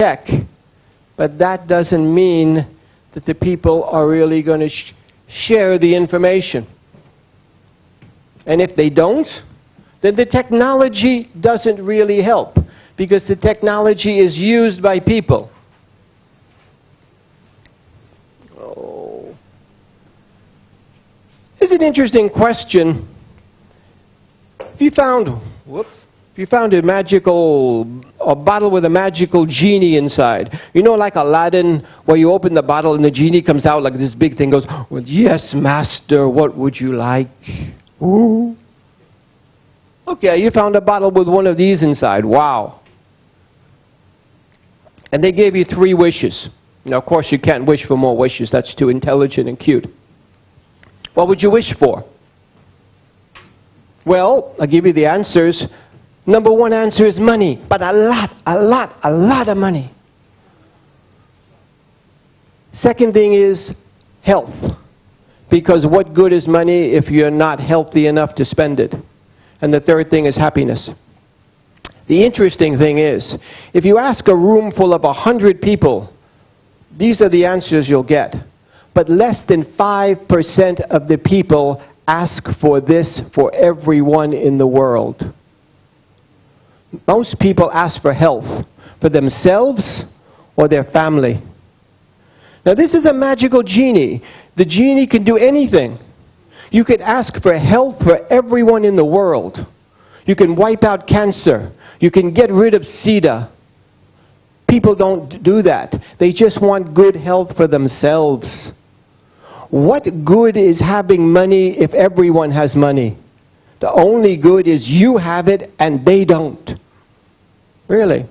check, but that doesn't mean that the people are really going to share the information. And if they don't, then the technology doesn't really help, because the technology is used by people. Oh. It's an interesting question. If you found a bottle with a magical genie inside, you know, like Aladdin, where you open the bottle and the genie comes out like this big thing, goes, well, yes, master, what would you like? Ooh. Okay, you found a bottle with one of these inside. Wow. And they gave you 3 wishes. Now, of course, you can't wish for more wishes. That's too intelligent and cute. What would you wish for? Well, I'll give you the answers. Number 1 answer is money, but a lot of money. Second thing is health, because what good is money if you're not healthy enough to spend it? And the third thing is happiness. The interesting thing is, if you ask a room full of 100 people, these are the answers you'll get. But less than 5% of the people ask for this for everyone in the world. Most people ask for health, for themselves or their family. Now, this is a magical genie. The genie can do anything. You could ask for health for everyone in the world. You can wipe out cancer. You can get rid of SIDA. People don't do that. They just want good health for themselves. What good is having money if everyone has money? The only good is you have it and they don't. Really.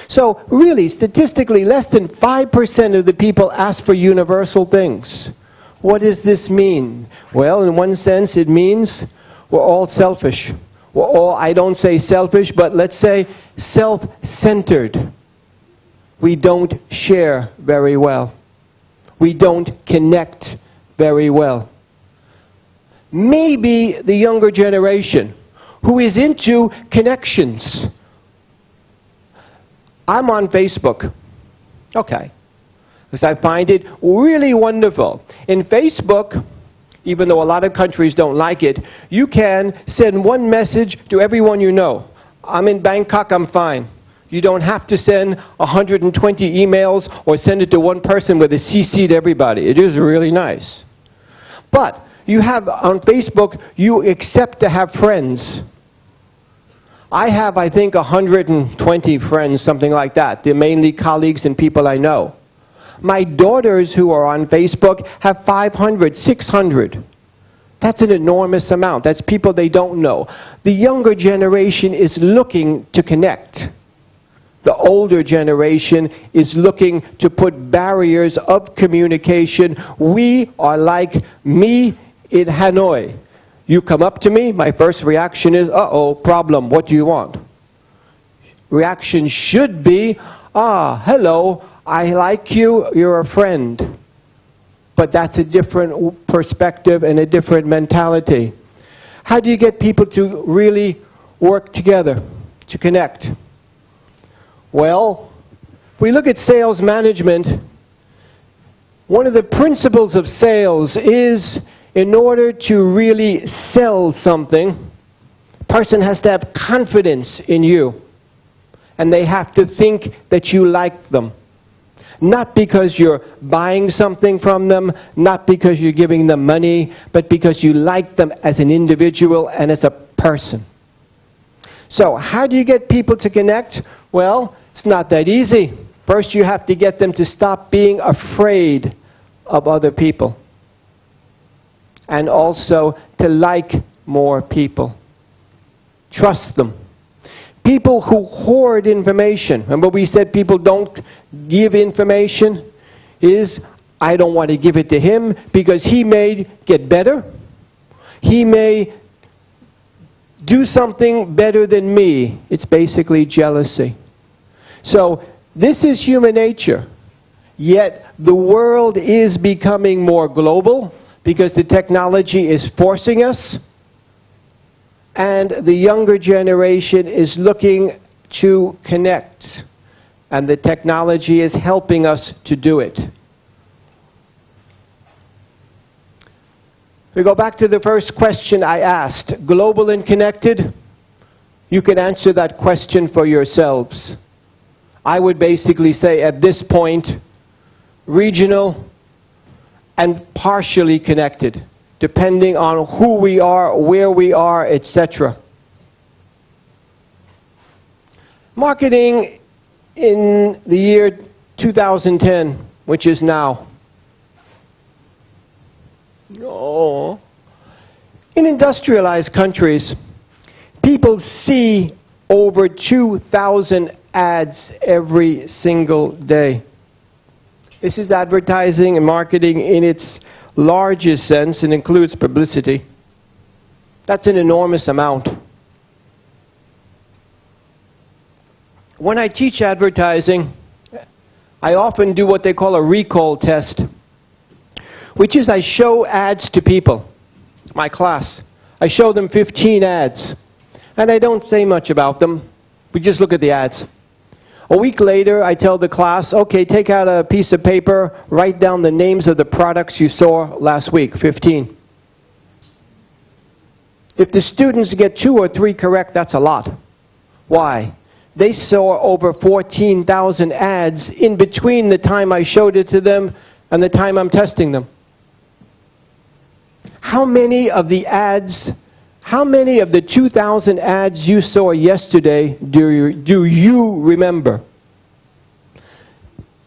So, really, statistically, less than 5% of the people ask for universal things. What does this mean? Well, in one sense, it means we're all selfish. We're all, I don't say selfish, but let's say self-centered. We don't share very well. We don't connect very well. Maybe the younger generation who is into connections. I'm on Facebook. Okay. Because I find it really wonderful. In Facebook, even though a lot of countries don't like it, you can send one message to everyone you know. I'm in Bangkok, I'm fine. You don't have to send 120 emails or send it to one person with a CC to everybody. It is really nice. But you have on Facebook, you accept to have friends. I have, I think, 120 friends, something like that. They're mainly colleagues and people I know. My daughters who are on Facebook have 500, 600. That's an enormous amount. That's people they don't know. The younger generation is looking to connect. The older generation is looking to put barriers of communication. We are like me in Hanoi. You come up to me, my first reaction is, uh-oh, problem, what do you want? Reaction should be, hello, I like you, you're a friend. But that's a different perspective and a different mentality. How do you get people to really work together, to connect? Well, if we look at sales management, one of the principles of sales is in order to really sell something, a person has to have confidence in you. And they have to think that you like them. Not because you're buying something from them, not because you're giving them money, but because you like them as an individual and as a person. So, how do you get people to connect? Well, it's not that easy. First, you have to get them to stop being afraid of other people. And also to like more people. Trust them. People who hoard information. Remember we said people don't give information? Is, I don't want to give it to him because he may get better. He may do something better than me. It's basically jealousy. So this is human nature. Yet the world is becoming more global because the technology is forcing us. And the younger generation is looking to connect. and the technology is helping us to do it. We go back to the first question I asked, global and connected? You can answer that question for yourselves. I would basically say at this point, regional and partially connected, depending on who we are, where we are, etc. Marketing in the year 2010, which is now. Oh. In industrialized countries, people see over 2,000 ads every single day. This is advertising and marketing in its largest sense and includes publicity. That's an enormous amount. When I teach advertising, I often do what they call a recall test, which is I show ads to people, my class. I show them 15 ads, and I don't say much about them. We just look at the ads. A week later, I tell the class, okay, take out a piece of paper, write down the names of the products you saw last week, 15. If the students get 2 or 3 correct, that's a lot. Why? They saw over 14,000 ads in between the time I showed it to them and the time I'm testing them. How many of the 2,000 ads you saw yesterday do you remember?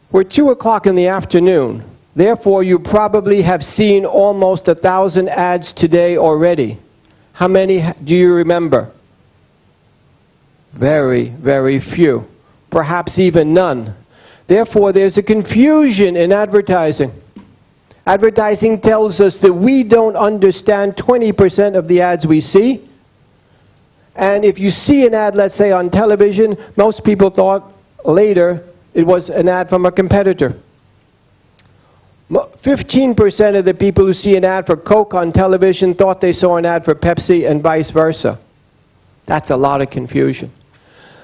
We're 2 o'clock in the afternoon. Therefore, you probably have seen almost 1,000 ads today already. How many do you remember? Very, very few. Perhaps even none. Therefore, there's a confusion in advertising. Advertising tells us that we don't understand 20% of the ads we see. And if you see an ad, let's say on television, most people thought later it was an ad from a competitor. 15% of the people who see an ad for Coke on television thought they saw an ad for Pepsi and vice versa. That's a lot of confusion.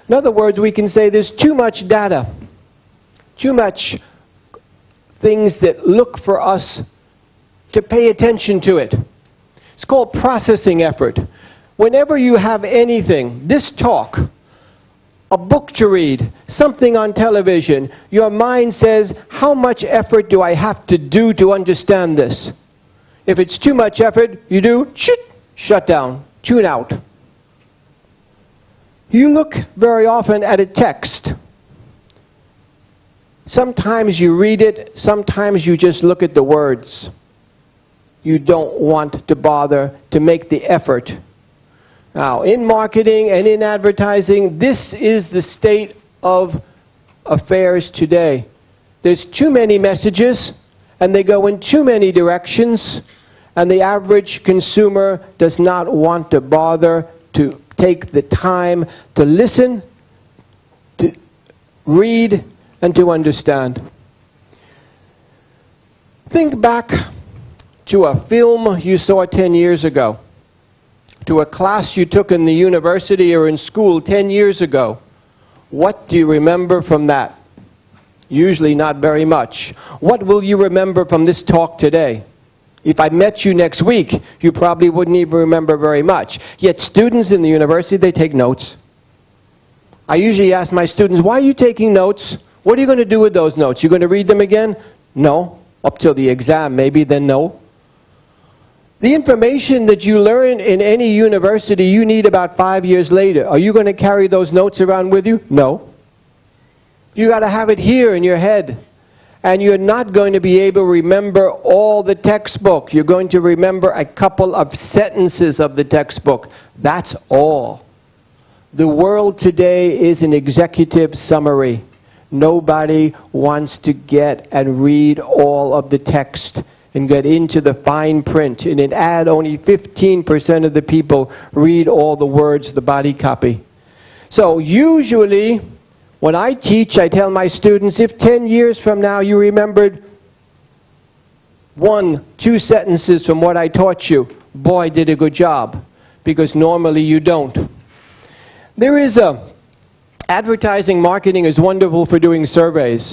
In other words, we can say there's too much data, too much things that look for us to pay attention to it. It's called processing effort. Whenever you have anything, this talk, a book to read, something on television, your mind says, how much effort do I have to do to understand this? If it's too much effort, you do, shut down, tune out. You look very often at a text. Sometimes you read it, sometimes you just look at the words. You don't want to bother to make the effort. Now, in marketing and in advertising, this is the state of affairs today. There's too many messages, and they go in too many directions, and the average consumer does not want to bother to take the time to listen, to read, and to understand. Think back to a film you saw 10 years ago, to a class you took in the university or in school 10 years ago. What do you remember from that? Usually not very much. What will you remember from this talk today? If I met you next week, you probably wouldn't even remember very much. Yet students in the university, they take notes. I usually ask my students, why are you taking notes? What are you going to do with those notes? You're going to read them again? No. Up till the exam, maybe, then no. The information that you learn in any university, you need about 5 years later. Are you going to carry those notes around with you? No. You got to have it here in your head. And you're not going to be able to remember all the textbook. You're going to remember a couple of sentences of the textbook. That's all. The world today is an executive summary. Nobody wants to get and read all of the text and get into the fine print. In an ad, only 15% of the people read all the words, the body copy. So usually, when I teach, I tell my students, if 10 years from now you remembered 1, 2 sentences from what I taught you, boy, did a good job. Because normally you don't. There is an Advertising marketing is wonderful for doing surveys.